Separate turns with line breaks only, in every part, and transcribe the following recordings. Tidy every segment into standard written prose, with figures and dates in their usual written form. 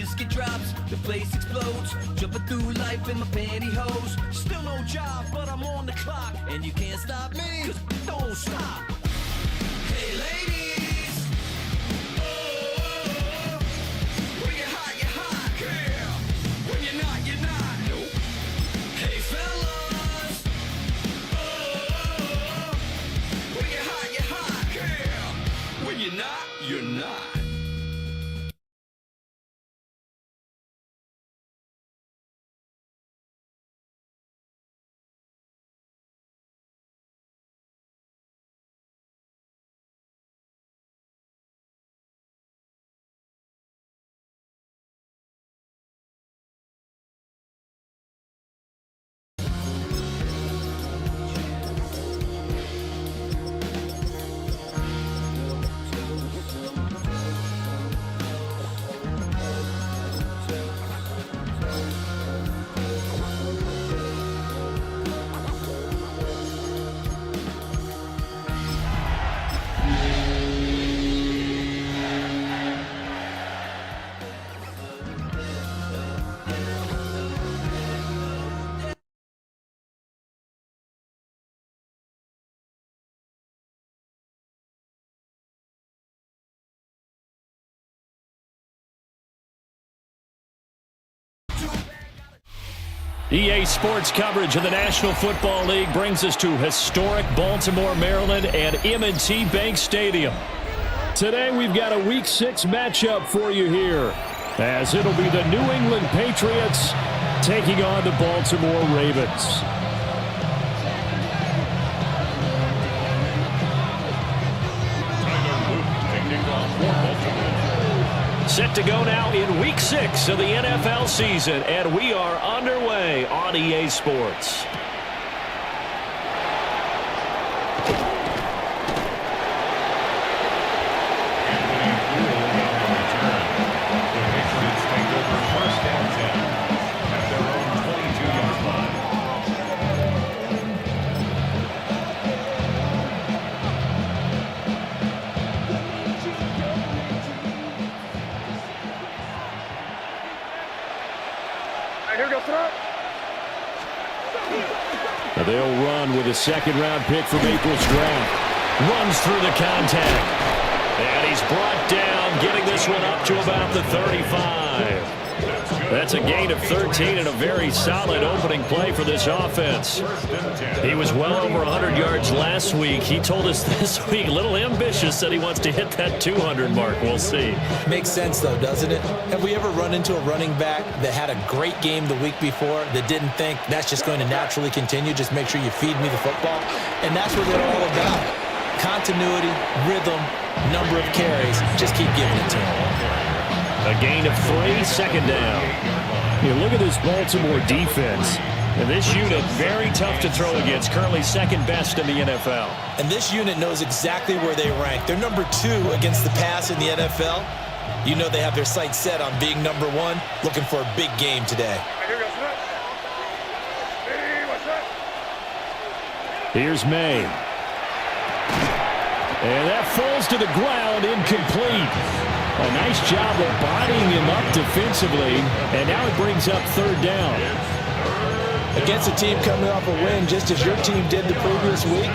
biscuit drops, the place explodes. Jumping through life in my pantyhose. Still no job, but I'm on the clock. And you can't stop me, 'cause don't stop. Hey ladies, oh, when you're hot, yeah. When you're not, you're not. Nope. Hey fellas, oh, when you're hot, yeah. When you're not, you're not.
EA Sports coverage of the National Football League brings us to historic Baltimore, Maryland and M&T Bank Stadium. Today we've got a Week 6 matchup for you here, as it'll be the New England Patriots taking on the Baltimore Ravens. Set to go now in Week 6 of the NFL season, and we are underway on EA Sports. Now they'll run with a second-round pick from April's draft. Runs through the contact. And he's brought down, getting this one up to about the 35. That's a gain of 13 and a very solid opening play for this offense. He was well over 100 yards last week. He told us this week, a little ambitious, that he wants to hit that 200 mark. We'll see.
Makes sense, though, doesn't it? Have we ever run into a running back that had a great game the week before that didn't think that's just going to naturally continue? Just make sure you feed me the football. And that's what they're all about. Continuity, rhythm, number of carries. Just keep giving it to him.
A gain of 3, second down. You look at this Baltimore defense. And this unit, very tough to throw against, currently second best in the NFL.
And this unit knows exactly where they rank. They're number 2 against the pass in the NFL. You know they have their sights set on being number 1, looking for a big game today.
Here's May. And that falls to the ground, incomplete. A nice job of bodying him up defensively, and now it brings up third down.
Against a team coming off a win, just as your team did the previous week,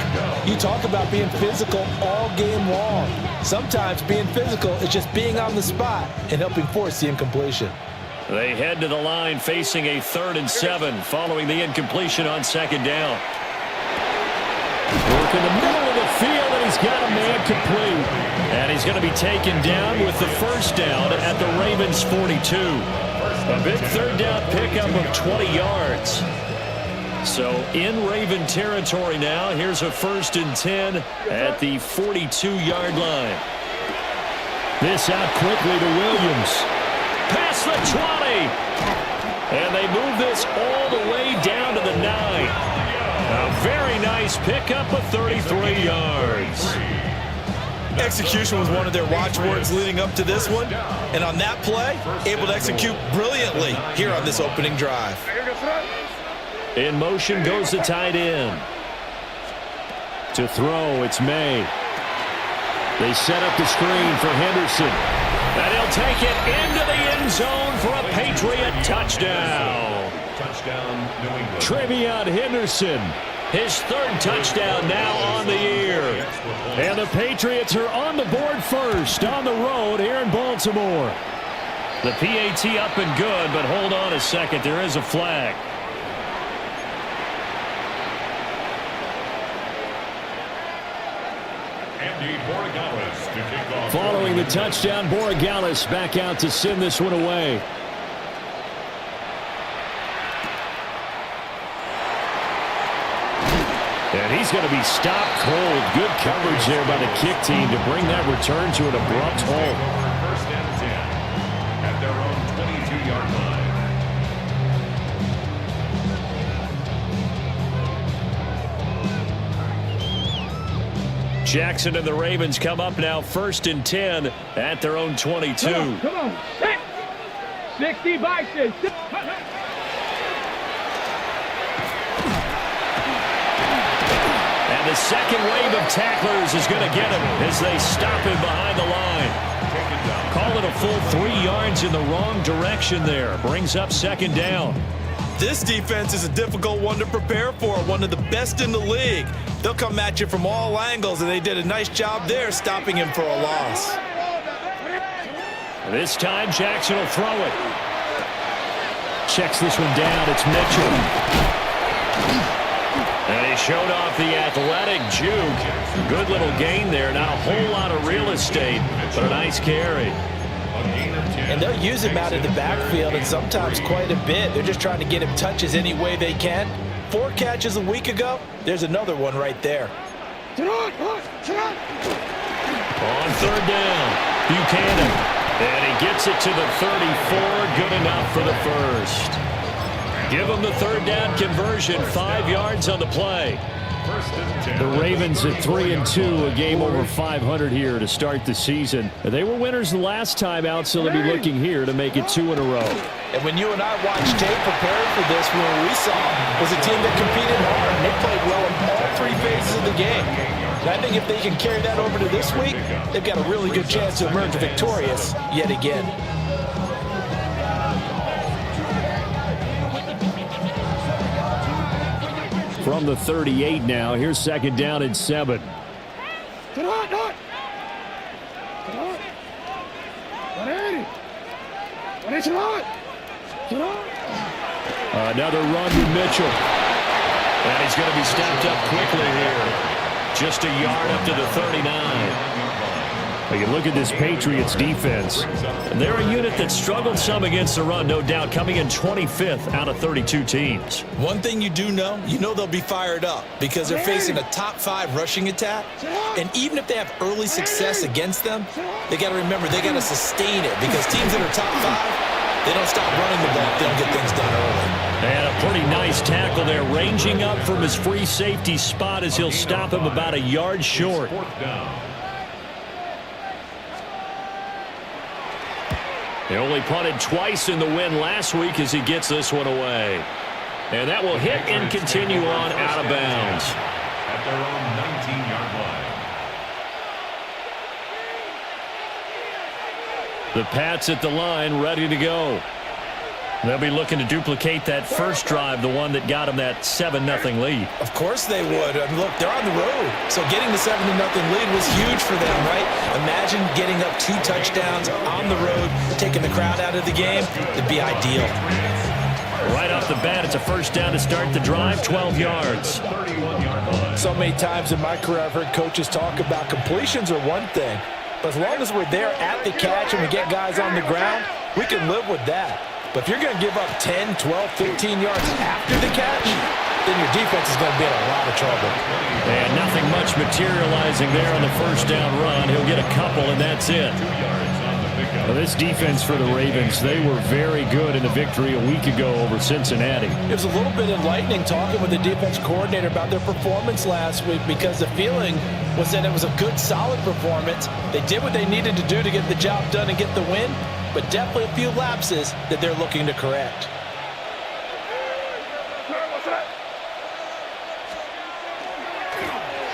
you talk about being physical all game long. Sometimes being physical is just being on the spot and helping force the incompletion.
They head to the line facing a 3rd and 7 following the incompletion on second down. Work in the middle of the field, and he's got a man complete. And he's going to be taken down with the first down at the Ravens 42. A big third down pickup of 20 yards. So in Raven territory now. Here's a 1st and 10 at the 42-yard line. This out quickly to Williams. Past the 20. And they move this all the way down to the 9. A very nice pickup of 33 yards.
Execution was one of their watchwords leading up to this one. And on that play, able to execute brilliantly here on this opening drive.
In motion goes the tight end. To throw, it's May. They set up the screen for Henderson. And he'll take it into the end end zone for a Patriot touchdown. Travion Henderson, his third touchdown now on the year. And the Patriots are on the board first on the road here in Baltimore. The PAT up and good, but hold on a second. There is a flag. Following the touchdown, Borregales back out to send this one away. And he's going to be stopped cold. Good coverage there by the kick team to bring that return to an abrupt halt.
First and 10 at their own 22-yard line.
Jackson and the Ravens come up now first and 10 at their own 22.
Come on. 60 boxes.
And the second wave of tacklers is going to get him as they stop him behind the line. Call it a full 3 yards in the wrong direction there. Brings up second down.
This defense is a difficult one to prepare for, one of the best in the league. They'll come at you from all angles, and they did a nice job there stopping him for a loss.
This time Jackson will throw it. Checks this one down. It's Mitchell. And he showed off the athletic juke. Good little gain there. Not a whole lot of real estate, but a nice carry.
And they'll use him out of the backfield, and sometimes quite a bit. They're just trying to get him touches any way they can. 4 catches a week ago. There's another one right there.
On third down, Buchanan. And he gets it to the 34. Good enough for the first. Give him the third down conversion. 5 yards on the play. The Ravens at 3-2, a game over 500 here to start the season. They were winners the last time out, so they'll be looking here to make it 2 in a row.
And when you and I watched tape preparing for this, what we saw was a team that competed hard, and they played well in all 3 phases of the game. And I think if they can carry that over to this week, they've got a really good chance to emerge victorious yet again.
From the 38 now, here's second down and 7. Another run to Mitchell. And he's going to be stepped up quickly here. Just a yard up to the 39. You look at this Patriots defense. They're a unit that struggled some against the run, no doubt, coming in 25th out of 32 teams.
One thing you do know, they'll be fired up because they're facing a top 5 rushing attack. And even if they have early success against them, they got to remember they got to sustain it because teams that are top 5, they don't stop running the ball if they don't get things done early.
And a pretty nice tackle there, ranging up from his free safety spot as he'll stop him about a yard short. He only punted twice in the win last week as he gets this one away. And that will hit and continue on out of bounds.
At their own 19-yard line.
The Pats at the line, ready to go. They'll be looking to duplicate that first drive, the one that got them that 7-0 lead.
Of course they would. I mean, look, they're on the road. So getting the 7-0 lead was huge for them, right? Imagine getting up 2 touchdowns on the road, taking the crowd out of the game. It'd be ideal.
Right off the bat, it's a first down to start the drive, 12 yards.
So many times in my career, I've heard coaches talk about completions are one thing. But as long as we're there at the catch and we get guys on the ground, we can live with that. But if you're going to give up 10, 12, 15 yards after the catch, then your defense is going to be in a lot of trouble.
And nothing much materializing there on the first down run. He'll get a couple, and that's it. Well, this defense for the Ravens, they were very good in the victory a week ago over Cincinnati.
It was a little bit enlightening talking with the defense coordinator about their performance last week because the feeling was that it was a good, solid performance. They did what they needed to do to get the job done and get the win, but definitely a few lapses that they're looking to correct.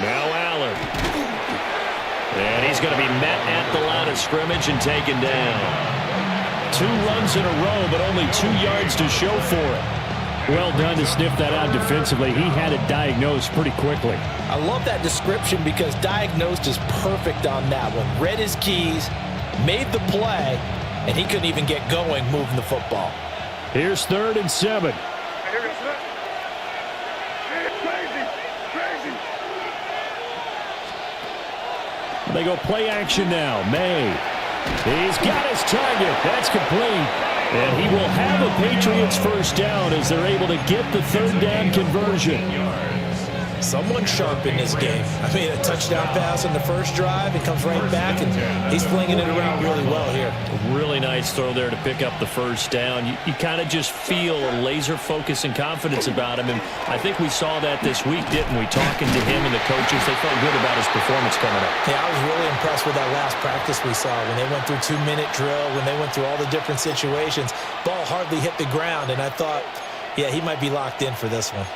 Now Allen. And he's going to be met at the line of scrimmage and taken down. 2 runs in a row, but only 2 yards to show for it. Well done to sniff that out defensively. He had it diagnosed pretty quickly.
I love that description because diagnosed is perfect on that one. Read his keys, made the play, and he couldn't even get going moving the football.
Here's 3rd and 7. They go play action now. May. He's got his target. That's complete. And he will have a Patriots first down as they're able to get the 3rd down conversion.
Someone sharp in this game. I mean, a touchdown pass on the first drive. It comes right back, and he's flinging it around really well here.
A really nice throw there to pick up the first down. You kind of just feel a laser focus and confidence about him, and I think we saw that this week, didn't we? Talking to him and the coaches, they felt good about his performance coming up.
Yeah, I was really impressed with that last practice we saw when they went through 2-minute drill, when they went through all the different situations. Ball hardly hit the ground, and I thought, yeah, he might be locked in for this one.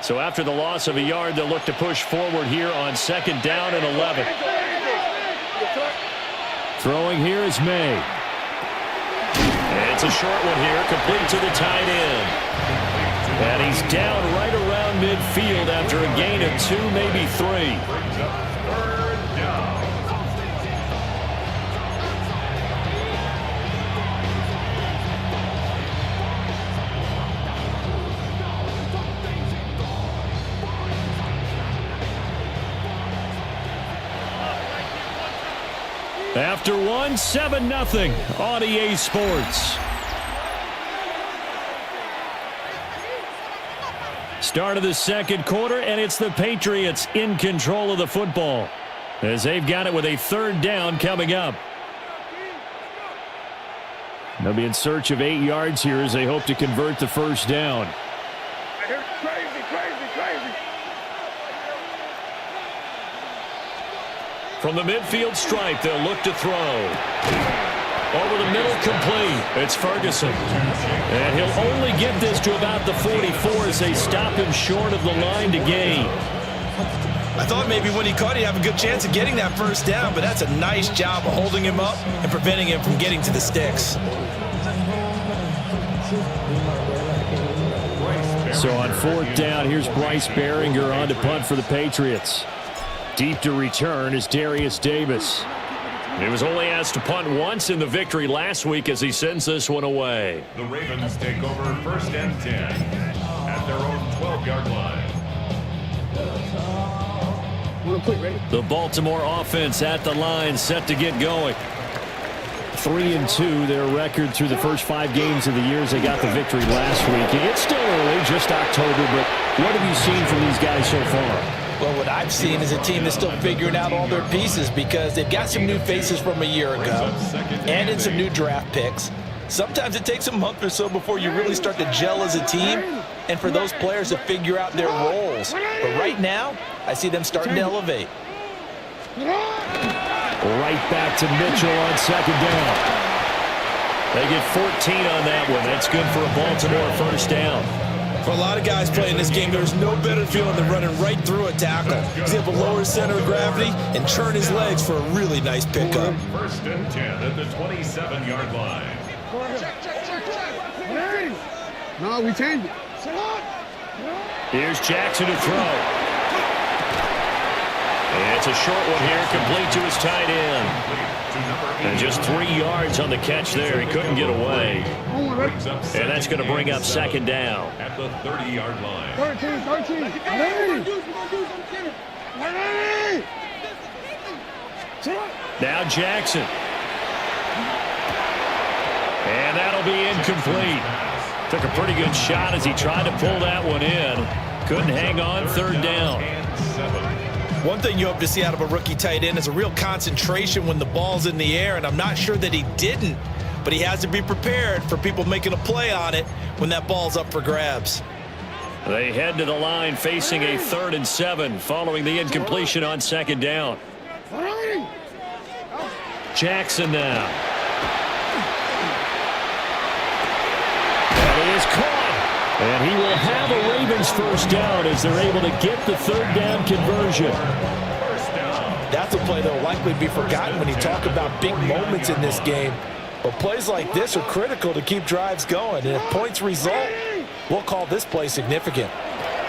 So after the loss of a yard, they'll look to push forward here on 2nd down and 11. Throwing here is May. And it's a short one here, complete to the tight end. And he's down right around midfield after a gain of 2, maybe 3. After 1, 7-0 on EA Sports. Start of the 2nd quarter, and it's the Patriots in control of the football as they've got it with a 3rd down coming up. They'll be in search of 8 yards here as they hope to convert the first down. From the midfield stripe, they'll look to throw. Over the middle, complete. It's Ferguson. And he'll only get this to about the 44 as they stop him short of the line to gain.
I thought maybe when he caught it, he'd have a good chance of getting that first down, but that's a nice job of holding him up and preventing him from getting to the sticks.
So on 4th down, here's Bryce Behringer on to punt for the Patriots. Deep to return is Darius Davis. He was only asked to punt once in the victory last week as he sends this one away.
The Ravens take over 1st and 10 at their own 12-yard line.
The Baltimore offense at the line, set to get going. 3-2, their record through the first 5 games of the year as they got the victory last week. It's still early, just October, but what have you seen from these guys so far?
Well, what I've seen is a team that's still figuring out all their pieces because they've got some new faces from a year ago and in some new draft picks. Sometimes it takes a month or so before you really start to gel as a team and for those players to figure out their roles. But right now, I see them starting to elevate.
Right back to Mitchell on 2nd down. They get 14 on that one. That's good for a Baltimore first down.
For a lot of guys playing this game, there's no better feeling than running right through a tackle. He's able to lower his center of gravity and turn his legs for a really nice pickup.
1st and 10 at the 27-yard line.
No, we changed it.
Here's Jackson to throw. And it's a short one here, complete to his tight end. And just 3 yards on the catch there. He couldn't get away. And that's going to bring up 2nd down.
At the 30-yard line.
13.
Now Jackson. And that'll be incomplete. Took a pretty good shot as he tried to pull that one in. Couldn't hang on, 3rd down.
One thing you hope to see out of a rookie tight end is a real concentration when the ball's in the air, and I'm not sure that he didn't, but he has to be prepared for people making a play on it when that ball's up for grabs.
They head to the line facing a 3rd and 7 following the incompletion on 2nd down. Jackson now. And he is caught. And he will have a Ravens Ravens first down as they're able to get the third down conversion.
That's a play that will likely be forgotten when you talk about big moments in this game. But plays like this are critical to keep drives going. And if points result, we'll call this play significant.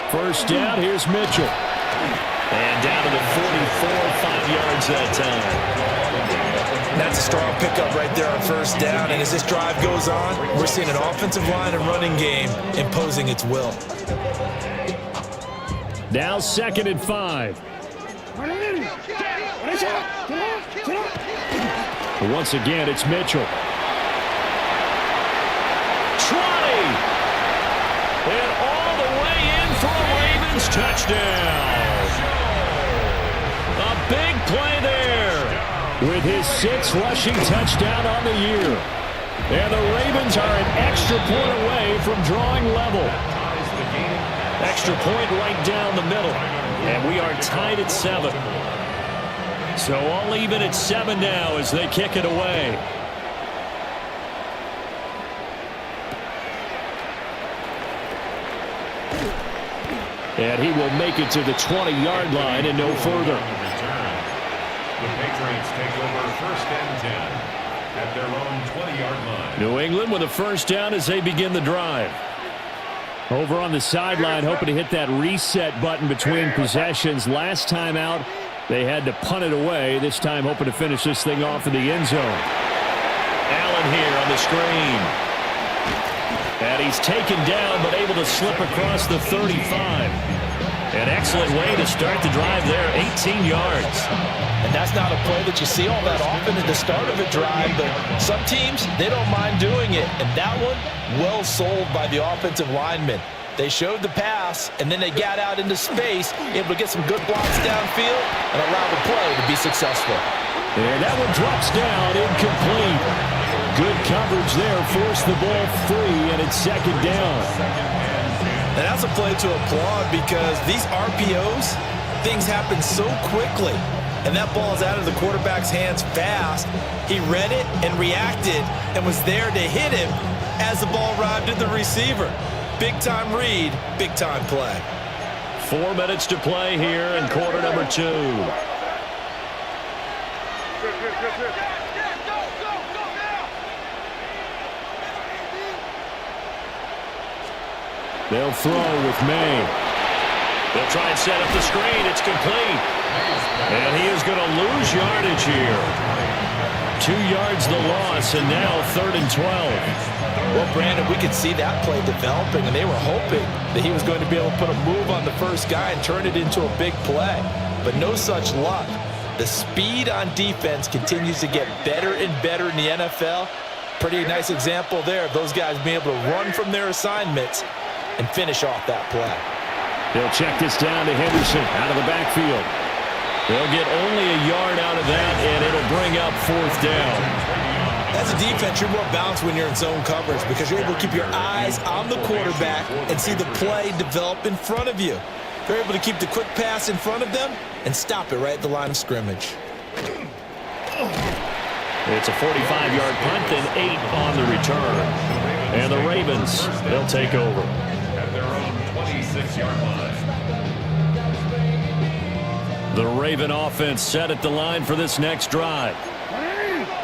First down, here's Mitchell. And down to the 44, 5 yards that time.
That's a strong pickup right there on first down. And as this drive goes on, we're seeing an offensive line and running game imposing its will.
Now 2nd and 5. Once again, it's Mitchell. 20! And all the way in for a Ravens touchdown. A big play there with his 6th rushing touchdown on the year. And the Ravens are an extra point away from drawing level. Extra point right down the middle. And we are tied at 7. So all even at 7 now as they kick it away. And he will make it to the 20-yard line and no further.
The Patriots take over 1st and 10 at their own 20-yard line.
New England with a first down as they begin the drive. Over on the sideline, hoping to hit that reset button between possessions. Last time out, they had to punt it away. This time hoping to finish this thing off in the end zone. Allen here on the screen. And he's taken down but able to slip across the 35. An excellent way to start the drive there, 18 yards.
And that's not a play that you see all that often at the start of a drive, but some teams, they don't mind doing it. And that one, well sold by the offensive lineman. They showed the pass, and then they got out into space, able to get some good blocks downfield and allow the play to be successful.
And that one drops down, incomplete. Good coverage there, forced the ball free, and it's 2nd down.
And that's a play to applaud because these RPOs, things happen so quickly. And that ball is out of the quarterback's hands fast. He read it and reacted and was there to hit him as the ball arrived at the receiver. Big-time read, big-time play.
4 minutes to play here in quarter number 2. They'll throw with May. They'll try and set up the screen. It's complete. And he is going to lose yardage here. 2 yards the loss, and now 3rd and 12.
Well, Brandon, we could see that play developing, and they were hoping that he was going to be able to put a move on the first guy and turn it into a big play. But no such luck. The speed on defense continues to get better and better in the NFL. Pretty nice example there of those guys being able to run from their assignments and finish off that play.
They'll check this down to Henderson out of the backfield. They'll get only a yard out of that, and it'll bring up 4th down.
As a defense, you're more balanced when you're in zone coverage because you're able to keep your eyes on the quarterback and see the play develop in front of you. You're able to keep the quick pass in front of them and stop it right at the line of scrimmage.
It's a 45-yard punt and 8 on the return. And the Ravens, they'll take over.
At their own 26-yard line.
The Raven offense set at the line for this next drive.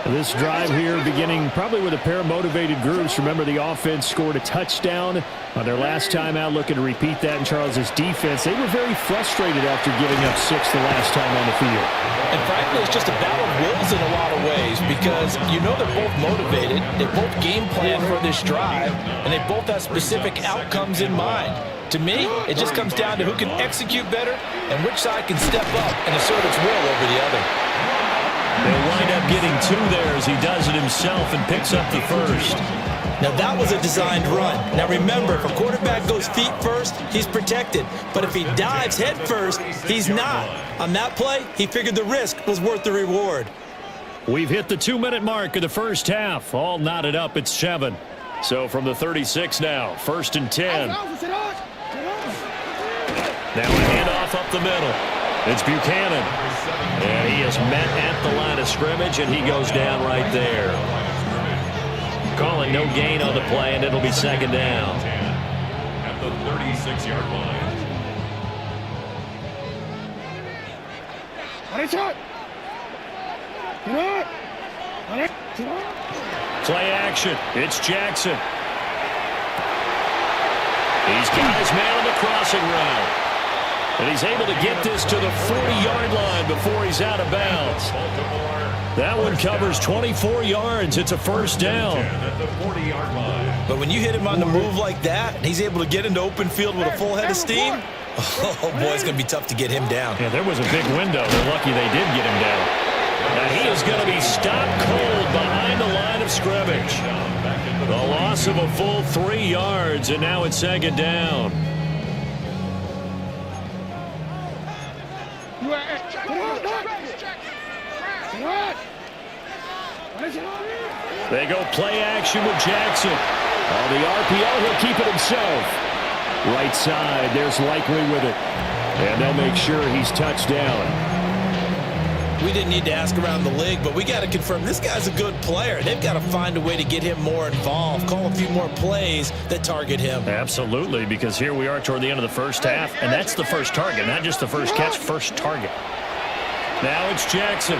This drive here beginning probably with a pair of motivated groups. Remember, the offense scored a touchdown on their last time out, looking to repeat that in Charles's defense. They were very frustrated after giving up 6 the last time on the field.
And frankly, it's just a battle of wills in a lot of ways because you know they're both motivated, they both game plan for this drive, and they both have specific outcomes in mind. To me, it just comes down to who can execute better and which side can step up and assert its will over the other.
They'll wind up getting 2 there as he does it himself and picks up the first.
Now, that was a designed run. Now, remember, if a quarterback goes feet first, he's protected. But if he dives head first, he's not. On that play, he figured the risk was worth the reward.
We've hit the 2-minute mark of the first half. All knotted up at 7. So from the 36 now, 1st and 10. Now a handoff up the middle. It's Buchanan. And he is met at the line of scrimmage, and he goes down right there. Calling no gain on the play, and it'll be 2nd down.
At the 36-yard line.
Play action. It's Jackson. He's got his man on the crossing route. And he's able to get this to the 40-yard line before he's out of bounds. That one covers 24 yards. It's a first down.
At the 40-yard line.
But when you hit him on the move like that, and he's able to get into open field with a full head of steam, oh, boy, it's going to be tough to get him down.
Yeah, there was a big window. They're lucky they did get him down. Now he is going to be stopped cold behind the line of scrimmage. The loss of a full 3 yards, and now it's second down. They go play action with Jackson. On the RPO, he'll keep it himself. Right side, there's Likely with it. And they'll make sure he's touched down.
We didn't need to ask around the league, but we got to confirm this guy's a good player. They've got to find a way to get him more involved, call a few more plays that target him.
Absolutely, because here we are toward the end of the first half, and that's the first target, not just the first catch, first target. Now it's Jackson.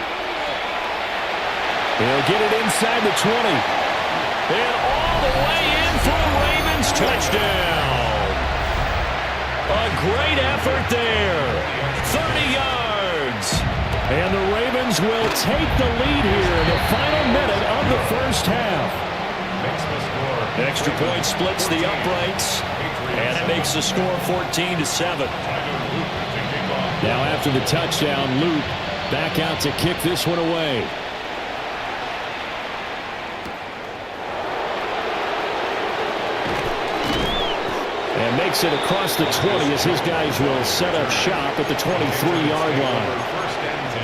He'll get it inside the 20. And all the way in for a Ravens touchdown. A great effort there. 30 yards. And the Ravens will take the lead here in the final minute of the first half. Extra point splits the uprights. And it makes the score 14-7. Now after the touchdown, Luke back out to kick this one away. And makes it across the 20 as his guys will set up shop at the 23-yard line.
First and 10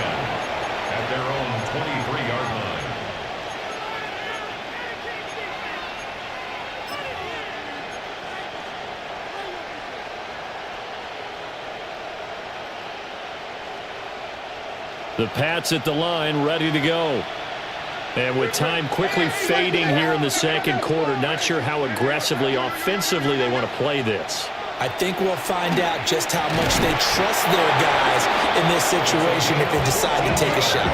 at their own 23-yard line.
The Pats at the line, ready to go. And with time quickly fading here in the second quarter, not sure how aggressively, offensively they want to play this.
I think we'll find out just how much they trust their guys in this situation if they decide to take a shot.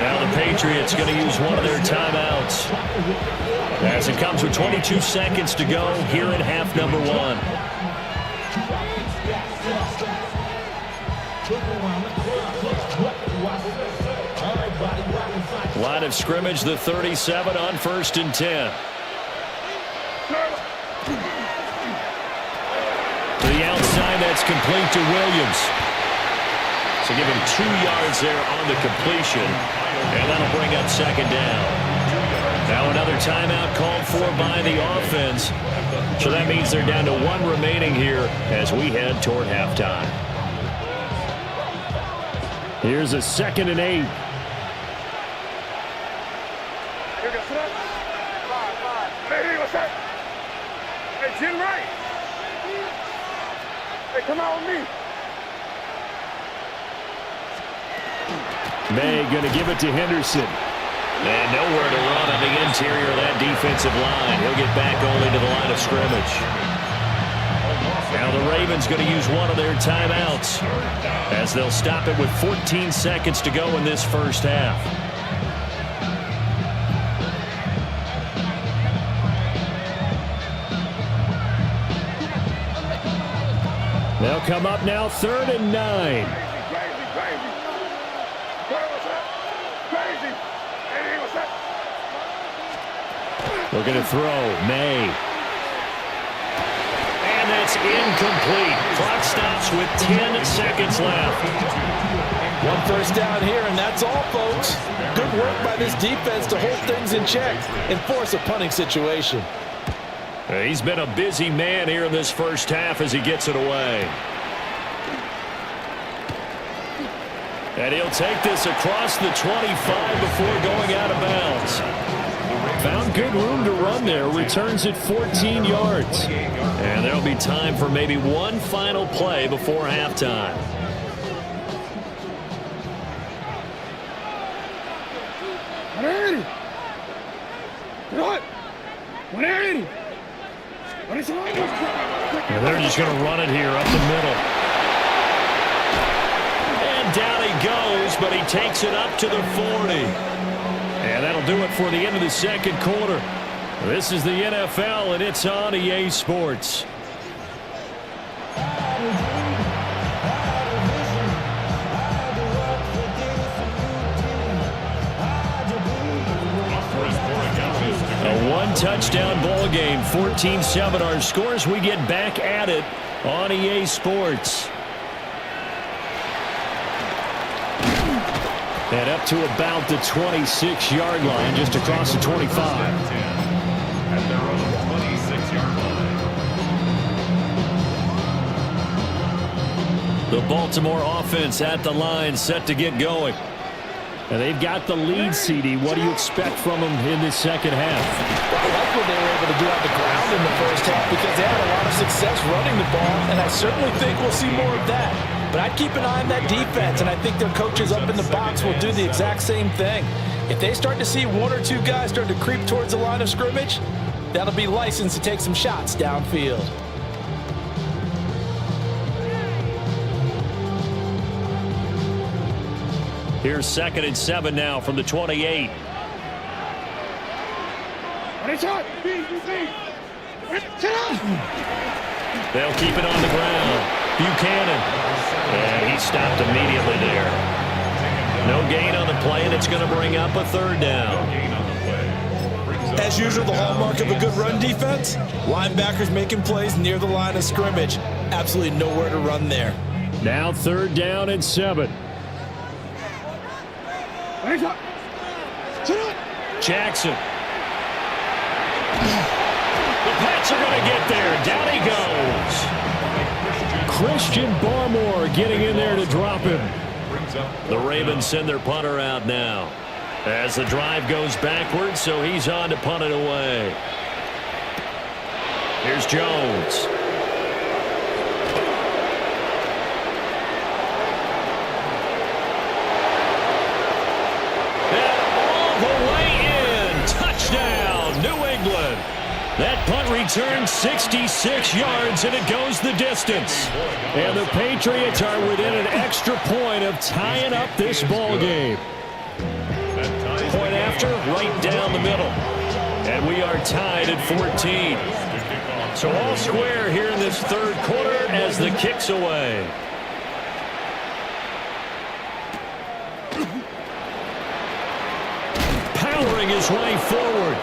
Now the Patriots going to use one of their timeouts. As it comes with 22 seconds to go here in half number one. Line of scrimmage, the 37 on 1st and 10. To the outside, that's complete to Williams. So give him 2 yards there on the completion, and that'll bring up second down. Now another timeout called for by the offense. So that means they're down to 1 remaining here as we head toward halftime. Here's a 2nd and 8.
Hey, what's up? Hey, Jim Wright. Hey, come out with me.
May going to give it to Henderson. And nowhere to run on the interior of that defensive line. He'll get back only to the line of scrimmage. Now the Ravens going to use one of their timeouts as they'll stop it with 14 seconds to go in this first half. They'll come up now 3rd and 9.
Crazy. What's up? Crazy. Hey, what's up?
Looking to throw. May. And that's incomplete. Clock stops with 10 seconds left.
1 first down here, and that's all, folks. Good work by this defense to hold things in check and force a punting situation.
He's been a busy man here in this first half as he gets it away. And he'll take this across the 25 before going out of bounds. Found good room to run there. Returns it 14 yards. And there'll be time for maybe one final play before halftime.
What? 180. What is it?
And they're just going to run it here up the middle. And down he goes, but he takes it up to the 40. And that'll do it for the end of the second quarter. This is the NFL, and it's on EA Sports. A one-touchdown ball game, 14-7 our scores. We get back at it on EA Sports. And up to about the 26-yard line, just across the 25.
At their own 26-yard line.
The Baltimore offense at the line, set to get going. And they've got the lead, CD. What do you expect from them in the second half?
Well, I like what they were able to do on the ground in the first half because they had a lot of success running the ball, and I certainly think we'll see more of that. But I'd keep an eye on that defense, and I think their coaches up in the box will do the exact same thing. If they start to see one or two guys start to creep towards the line of scrimmage, that'll be licensed to take some shots downfield.
Here's 2nd and 7 now from the 28. They'll keep it on the ground. Buchanan. And he stopped immediately there. No gain on the play, and it's going to bring up a 3rd down.
As usual, the hallmark of a good run defense, linebackers making plays near the line of scrimmage. Absolutely nowhere to run there.
Now 3rd down and 7. Jackson. The Pats are going to get there. Down he goes. Christian Barmore getting in there to drop him. The Ravens send their punter out now as the drive goes backwards, so he's on to punt it away. Here's Jones. That punt return 66 yards, and it goes the distance. And the Patriots are within an extra point of tying up this ball game. Point after, right down the middle. And we are tied at 14. So all square here in this 3rd quarter as the kick's away. Powering his way forward.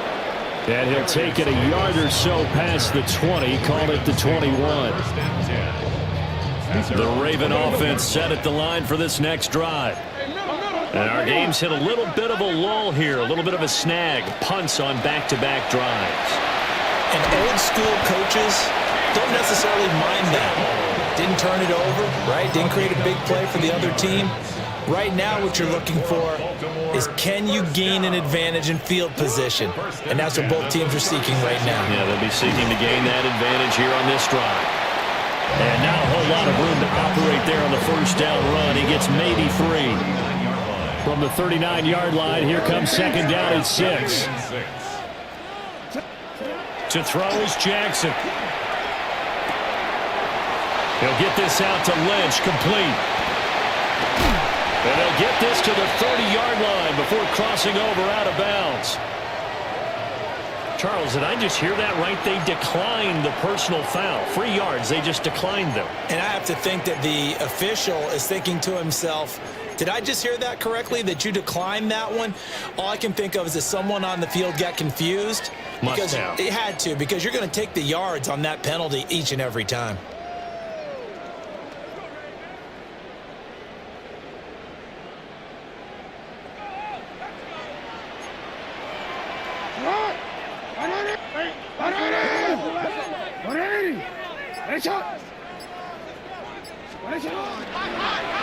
And he'll take it a yard or so past the 20, call it the 21. The Raven offense set at the line for this next drive. And our game's hit a little bit of a lull here, a little bit of a snag, punts on back-to-back drives.
And old school coaches don't necessarily mind that. Didn't turn it over, right? Didn't create a big play for the other team. Right now what you're looking for is can you gain an advantage in field position? And that's what both teams are seeking right now.
Yeah, they'll be seeking to gain that advantage here on this drive. And not a whole lot of room to operate there on the 1st down run. He gets maybe 3. From the 39-yard line, here comes 2nd down and 6. To throw is Jackson. He'll get this out to Lynch, complete. And they'll get this to the 30-yard line before crossing over out of bounds. Charles, did I just hear that right? They declined the personal foul. 3 yards, they just declined them.
And I have to think that the official is thinking to himself, did I just hear that correctly, that you declined that one? All I can think of is that someone on the field got confused.
Must have.
It had to, because you're going to take the yards on that penalty each and every time.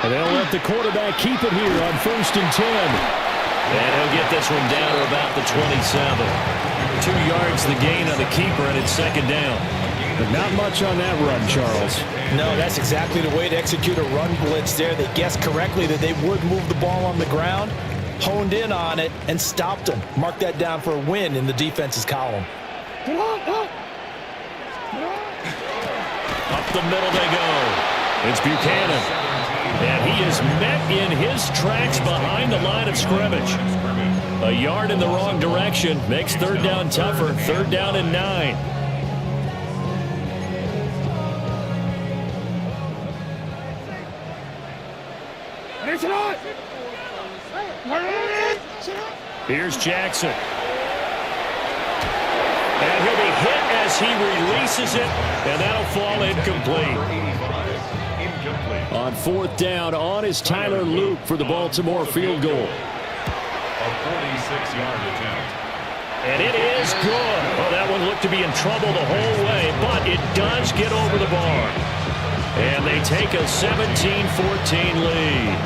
And they'll let the quarterback keep it here on 1st and 10. And he'll get this one down to about the 27. 2 yards the gain on the keeper, and it's 2nd down. But not much on that run, Charles.
No, that's exactly the way to execute a run blitz there. They guessed correctly that they would move the ball on the ground, honed in on it, and stopped them. Mark that down for a win in the defense's column.
Up the middle they go. It's Buchanan. And he is met in his tracks behind the line of scrimmage. A yard in the wrong direction makes third down tougher. Third down and 9. Here's Jackson. And he'll be hit as he releases it, and that'll fall incomplete. On fourth down, on is Tyler Luke for the Baltimore field goal.
A 46-yard attempt.
And it is good. Well, that one looked to be in trouble the whole way, but it does get over the bar. And they take a 17-14 lead.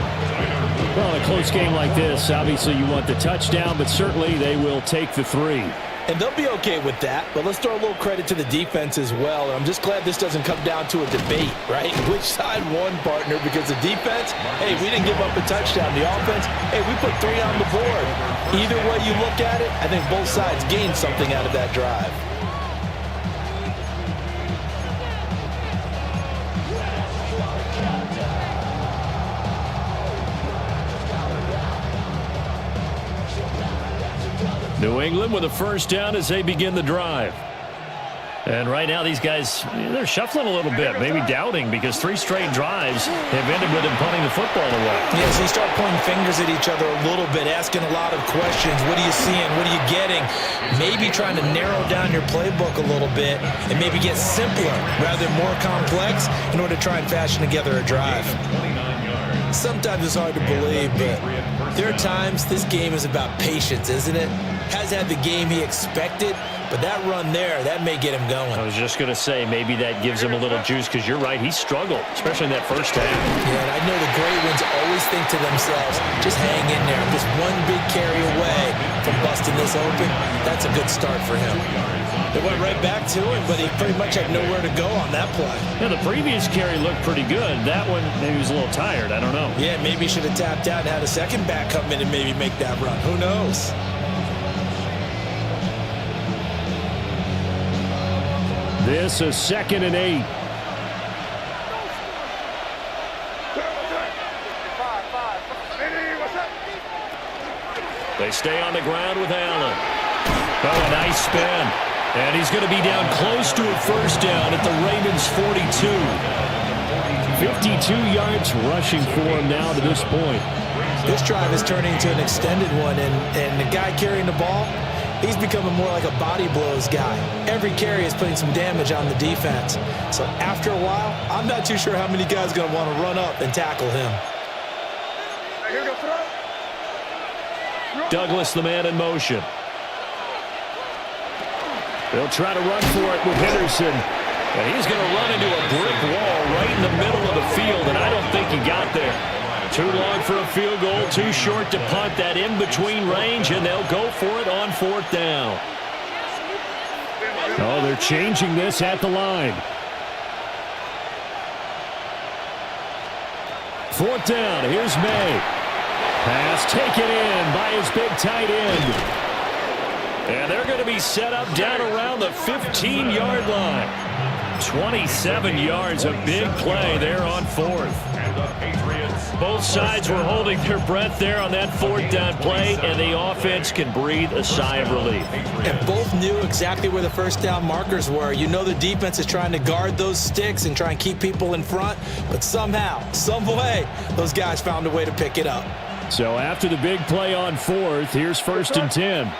Well, in a close game like this, obviously you want the touchdown, but certainly they will take the 3.
And they'll be okay with that, but let's throw a little credit to the defense as well. And I'm just glad this doesn't come down to a debate, right? Which side won, partner? Because the defense, hey, we didn't give up a touchdown. The offense, hey, we put 3 on the board. Either way you look at it, I think both sides gained something out of that drive.
New England with a first down as they begin the drive. And right now these guys, they're shuffling a little bit, maybe doubting, because 3 straight drives have ended with them punting the football away.
Yeah, so you start pointing fingers at each other a little bit, asking a lot of questions. What are you seeing? What are you getting? Maybe trying to narrow down your playbook a little bit and maybe get simpler rather than more complex in order to try and fashion together a drive. Sometimes it's hard to believe, but there are times this game is about patience, isn't it? Has had the game he expected, but that run there, that may get him going.
I was just going to say, maybe that gives him a little juice, because you're right, he struggled, especially in that first half.
Yeah, and I know the great ones always think to themselves, just hang in there. Just one big carry away from busting this open. That's a good start for him. They went right back to him, but he pretty much had nowhere to go on that play.
Yeah, the previous carry looked pretty good. That one, maybe he was a little tired. I don't know.
Yeah, maybe he should have tapped out and had a second back come in and maybe make that run. Who knows?
This is 2nd and 8. They stay on the ground with Allen. Oh, a nice spin. And he's going to be down close to a first down at the Ravens 42. 52 yards rushing for him now to this point.
This drive is turning into an extended one, and the guy carrying the ball, he's becoming more like a body blows guy. Every carry is putting some damage on the defense. So after a while, I'm not too sure how many guys are going to want to run up and tackle him.
Douglas, the man in motion. They'll try to run for it with Henderson. And he's going to run into a brick wall right in the middle of the field, and I don't think he got there. Too long for a field goal, too short to punt. That in-between range, and they'll go for it on fourth down. Oh, they're changing this at the line. Fourth down, here's May. Pass taken in by his big tight end. And they're going to be set up down around the 15-yard line. 27 yards, a big play there on fourth. Both sides were holding their breath there on that fourth down play, and the offense can breathe a sigh of relief.
And both knew exactly where the first down markers were. You know the defense is trying to guard those sticks and try and keep people in front, but somehow, some way, those guys found a way to pick it up.
So after the big play on fourth, here's 1st and 10.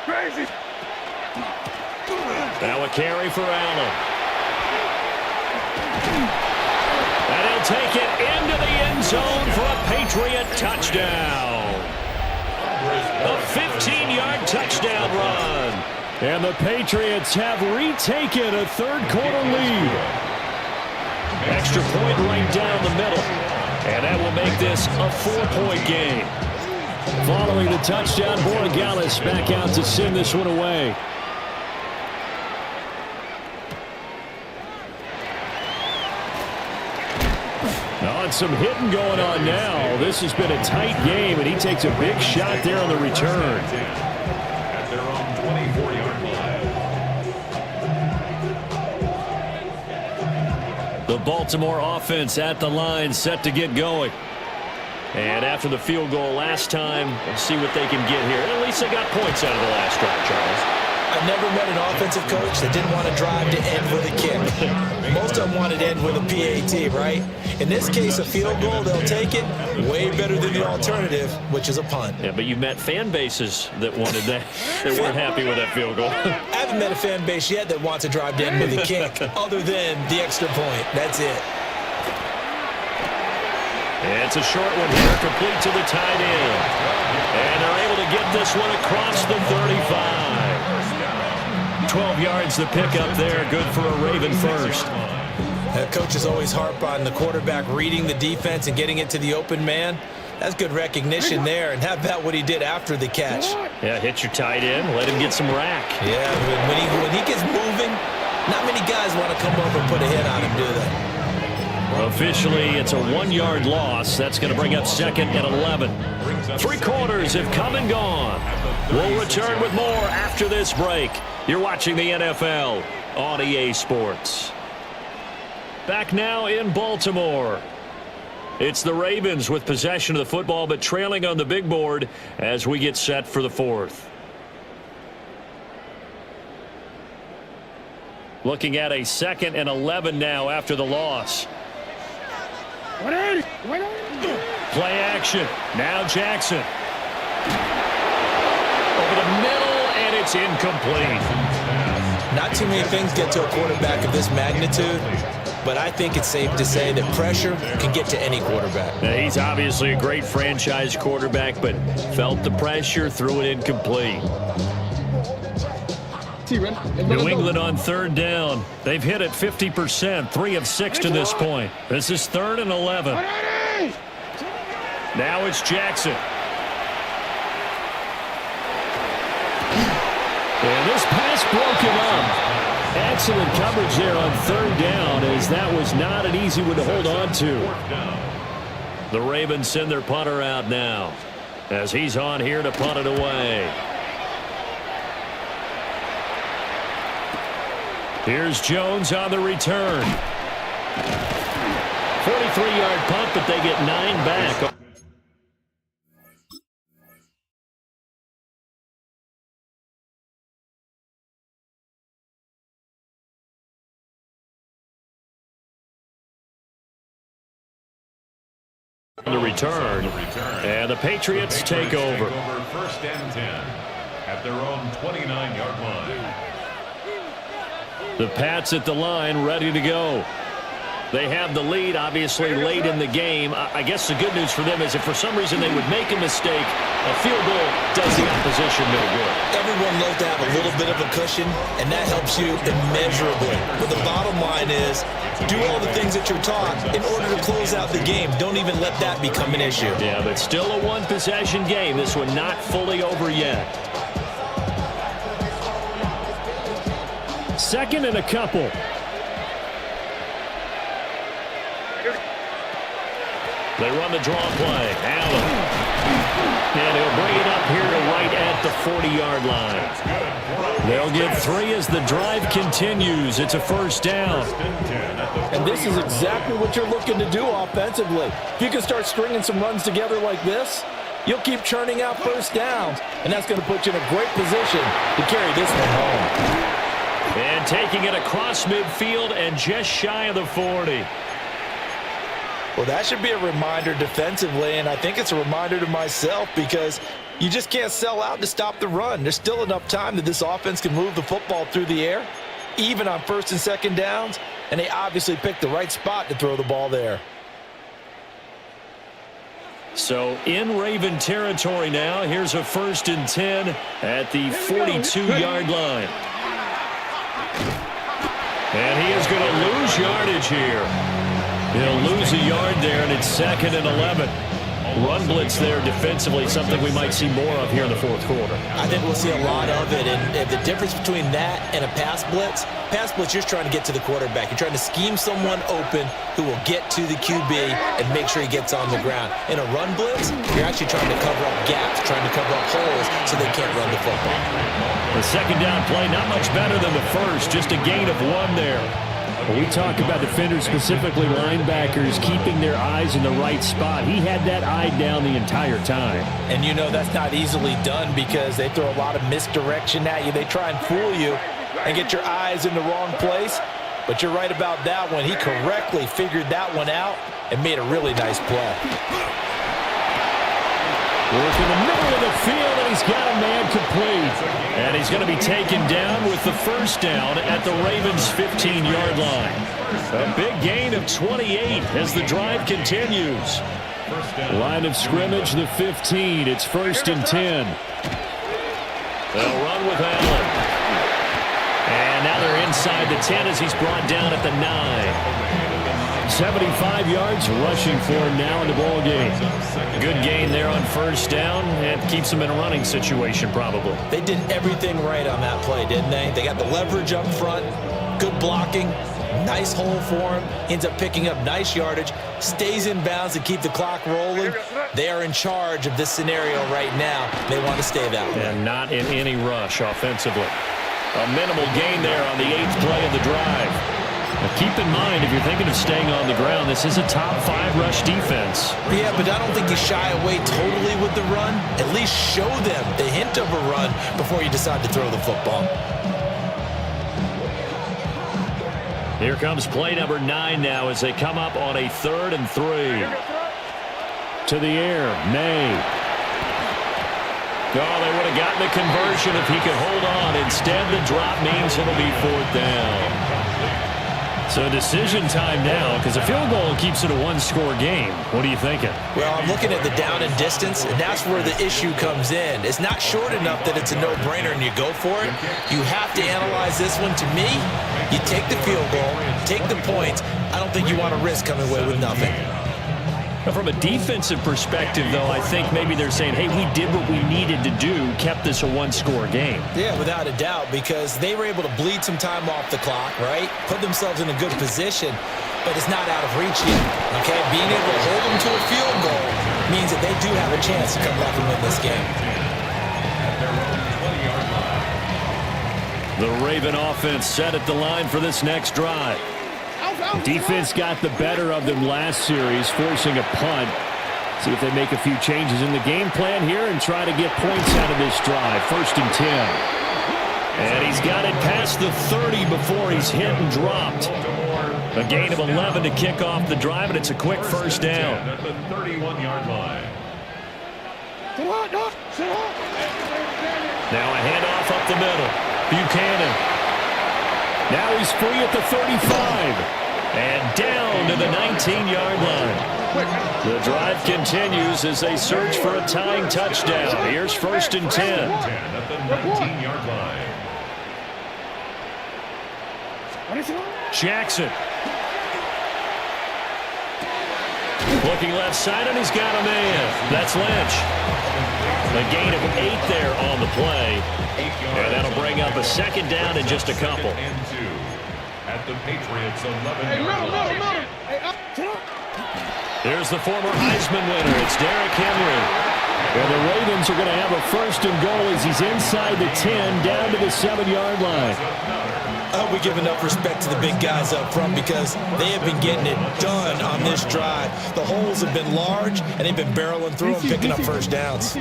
Crazy.
Now a carry for Allen. And he'll take it into the end zone for a Patriot touchdown. A 15-yard touchdown run. And the Patriots have retaken a third-quarter lead. Extra point right down the middle. And that will make this a 4-point game. Following the touchdown, Borregales back out to send this one away. Oh, and some hitting going on now. This has been a tight game, and he takes a big shot there on the return.
At their own 24-yard line.
Baltimore offense at the line, set to get going. And after the field goal last time, we'll see what they can get here. At least they got points out of the last drive, Charles.
I never met an offensive coach that didn't want to drive to end with a kick. Most of them wanted to end with a PAT, right? In this case, a field goal, they'll take it. Way better than the alternative, which is a punt.
Yeah, but you've met fan bases that wanted that, that weren't happy with that field goal.
I haven't met a fan base yet that wants to drive to end with a kick, other than the extra point. That's it.
It's a short one here, complete to the tight end. And they're able to get this one across the 35. 12 yards the pickup there, good for a Raven first.
Coaches always harp on the quarterback reading the defense and getting it to the open man. That's good recognition there, and how about what he did after the catch?
Yeah, hit your tight end, let him get some rack.
Yeah, when he gets moving, not many guys want to come over and put a hit on him, do they?
Officially, it's a 1-yard loss. That's going to bring up 2nd and 11. 3 quarters have come and gone. We'll return with more after this break. You're watching the NFL on EA Sports. Back now in Baltimore. It's the Ravens with possession of the football, but trailing on the big board as we get set for the 4th. Looking at a 2nd and 11 now after the loss. Play action. Now Jackson. Over the middle, and it's incomplete.
Not too many things get to a quarterback of this magnitude, but I think it's safe to say that pressure can get to any quarterback.
Now, he's obviously a great franchise quarterback, but felt the pressure, threw it incomplete. New England on 3rd down. They've hit it 50%, 3 of 6 to this point. This is 3rd and 11. Now it's Jackson. And this pass broken up. Excellent coverage there on 3rd down, as that was not an easy one to hold on to. The Ravens send their punter out now, as he's on here to punt it away. Here's Jones on the return. 43-yard punt, but they get 9 back. On the return, and the Patriots take over.
1st and 10 at their own 29-yard line.
The Pats at the line, ready to go. They have the lead, obviously, late in the game. I guess the good news for them is if for some reason they would make a mistake, a field goal does the opposition no good.
Everyone loves to have a little bit of a cushion, and that helps you immeasurably. But the bottom line is, do all the things that you're taught in order to close out the game. Don't even let that become an issue.
Yeah, but still a one-possession game. This one not fully over yet. 2nd and a couple. They run the draw play. Allen. And he'll bring it up here to right at the 40-yard line. They'll get 3 as the drive continues. It's a 1st down.
And this is exactly what you're looking to do offensively. If you can start stringing some runs together like this, you'll keep churning out 1st downs, and that's going to put you in a great position to carry this one home.
And taking it across midfield and just shy of the 40.
Well, that should be a reminder defensively, and I think it's a reminder to myself because you just can't sell out to stop the run. There's still enough time that this offense can move the football through the air, even on 1st and 2nd downs, and they obviously picked the right spot to throw the ball there.
So in Raven territory now, here's a 1st and 10 at the 42-yard line. And he is going to lose yardage here. He'll lose a yard there, and it's 2nd and 11. Run blitz there defensively, something we might see more of here in the 4th quarter.
I think we'll see a lot of it, and the difference between that and a pass blitz, you're trying to get to the quarterback. You're trying to scheme someone open who will get to the QB and make sure he gets on the ground. In a run blitz, you're actually trying to cover up gaps, trying to cover up holes so they can't run the football.
The 2nd down play, not much better than the 1st, just a gain of 1 there. When we talk about defenders, specifically linebackers, keeping their eyes in the right spot, he had that eye down the entire time.
And you know that's not easily done because they throw a lot of misdirection at you. They try and fool you and get your eyes in the wrong place. But you're right about that one. He correctly figured that one out and made a really nice play.
Work in the middle of the field, and he's got a man complete. And he's going to be taken down with the first down at the Ravens' 15-yard line. A big gain of 28 as the drive continues. Line of scrimmage, the 15. It's 1st and 10. They'll run with Allen. And now they're inside the 10 as he's brought down at the 9. 75 yards rushing for him now in the ball game. Good gain there on first down and keeps him in a running situation probably.
They did everything right on that play, didn't they? They got the leverage up front, good blocking, nice hole for him, ends up picking up nice yardage, stays in bounds to keep the clock rolling. They are in charge of this scenario right now. They want to stay that way.
And not in any rush offensively. A minimal gain there on the 8th play of the drive. Now keep in mind, if you're thinking of staying on the ground, this is a top 5 rush defense.
Yeah, but I don't think you shy away totally with the run. At least show them the hint of a run before you decide to throw the football.
Here comes play number 9 now as they come up on a 3rd and 3. To the air, May. Oh, they would have gotten the conversion if he could hold on. Instead, the drop means it'll be 4th down. So decision time now because a field goal keeps it a 1-score game. What are you thinking?
Well, I'm looking at the down and distance, and that's where the issue comes in. It's not short enough that it's a no-brainer and you go for it. You have to analyze this one. To me, you take the field goal, take the points. I don't think you want to risk coming away with nothing.
From a defensive perspective, though, I think maybe they're saying, hey, we did what we needed to do, kept this a 1-score game.
Yeah, without a doubt, because they were able to bleed some time off the clock, right? Put themselves in a good position, but it's not out of reach yet, okay? Being able to hold them to a field goal means that they do have a chance to come back and win this game.
The Raven offense set at the line for this next drive. Defense got the better of them last series, forcing a punt. See if they make a few changes in the game plan here and try to get points out of this drive. 1st and 10. And he's got it past the 30 before he's hit and dropped. A gain of 11 to kick off the drive, and it's a quick first down.
At the 31-yard line.
Now a handoff up the middle. Buchanan. Now he's free at the 35. And down to the 19-yard line. The drive continues as they search for a tying touchdown. Here's 1st and 10.
At the 19-yard line.
Jackson. Looking left side, and he's got a man. That's Lynch. A gain of 8 there on the play. And that'll bring up a 2nd down in just a couple.
At the Patriots' 11-yard line.
Here's the former Heisman winner. It's Derrick Henry. And the Ravens are going to have a 1st and goal as he's inside the 10 down to the 7-yard line.
I hope we give enough respect to the big guys up front because they have been getting it done on this drive. The holes have been large, and they've been barreling through them, picking up first downs.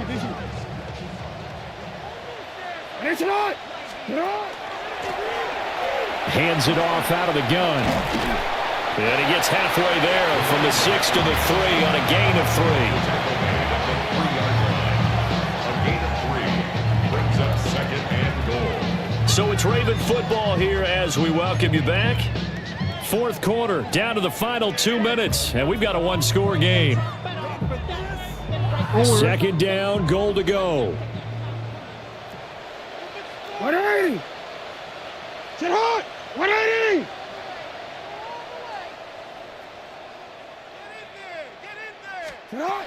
Hands it off out of the gun. And he gets halfway there from the 6 to the 3 on a gain of 3. So it's Raven football here as we welcome you back. 4th quarter, down to the final 2 minutes, and we've got a 1-score game. 2nd down, goal to go.
180! Sit hot! 180! Sit hot!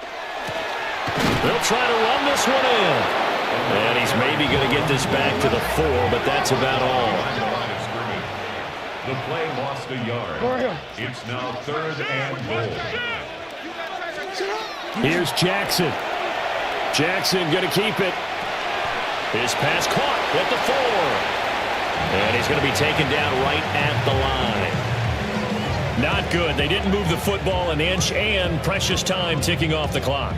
They'll try to run this one in. And he's maybe going to get this back to the 4, but that's about all.
The play lost a yard. It's now 3rd and goal.
Here's Jackson. Jackson going to keep it. His pass caught at the 4. And he's going to be taken down right at the line. Not good. They didn't move the football an inch, and precious time ticking off the clock.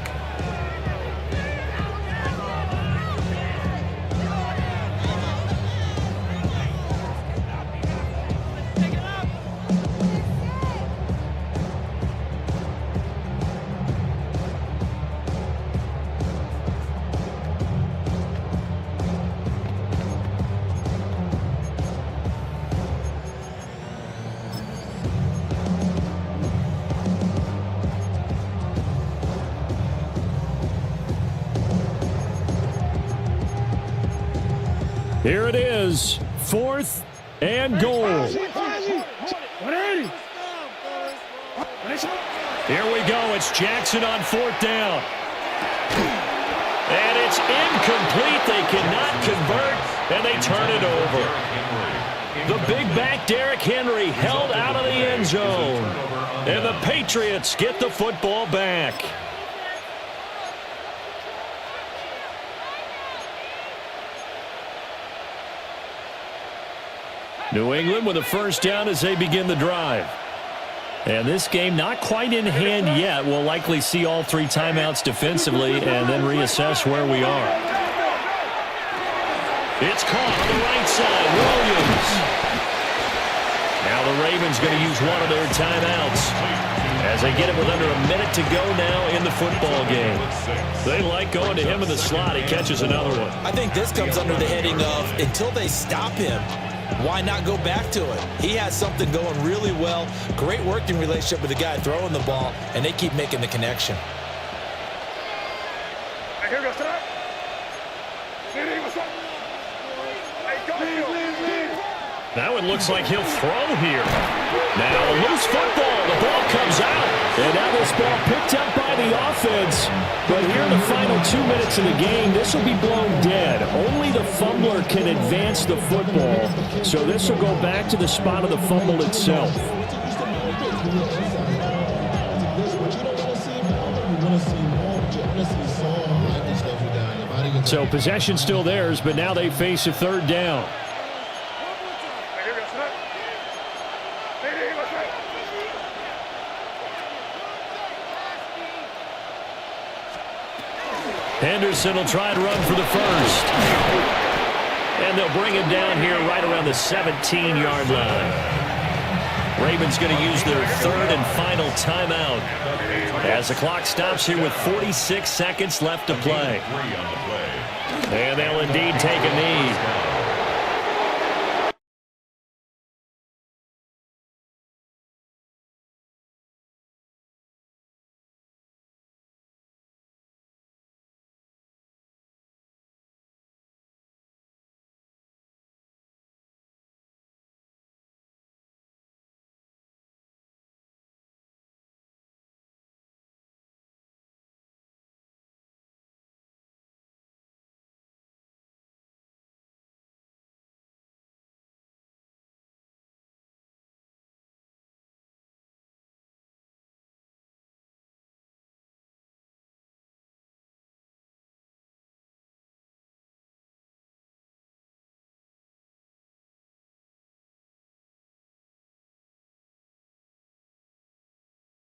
Here it is, 4th and goal. Here we go. It's Jackson on 4th down. And it's incomplete. They cannot convert, and they turn it over. The big back, Derrick Henry, held out of the end zone. And the Patriots get the football back. New England with a first down as they begin the drive. And this game not quite in hand yet. We'll likely see all 3 timeouts defensively and then reassess where we are. It's caught on the right side. Williams. Now the Ravens going to use one of their timeouts as they get it with under a minute to go now in the football game. They like going to him in the slot. He catches another one.
I think this comes under the heading of until they stop him, why not go back to it? He has something going really well. Great working relationship with the guy throwing the ball, and they keep making the connection.
Now it looks like he'll throw here. Now a loose football. The ball comes out. And now this ball picked up by the offense. But here in the final 2 minutes of the game, this will be blown dead. Only the fumbler can advance the football. So this will go back to the spot of the fumble itself. So possession still theirs, but now they face a 3rd down. Henderson will try and run for the first. And they'll bring him down here right around the 17-yard line. Ravens going to use their 3rd and final timeout as the clock stops here with 46 seconds left to play. And they'll indeed take a knee.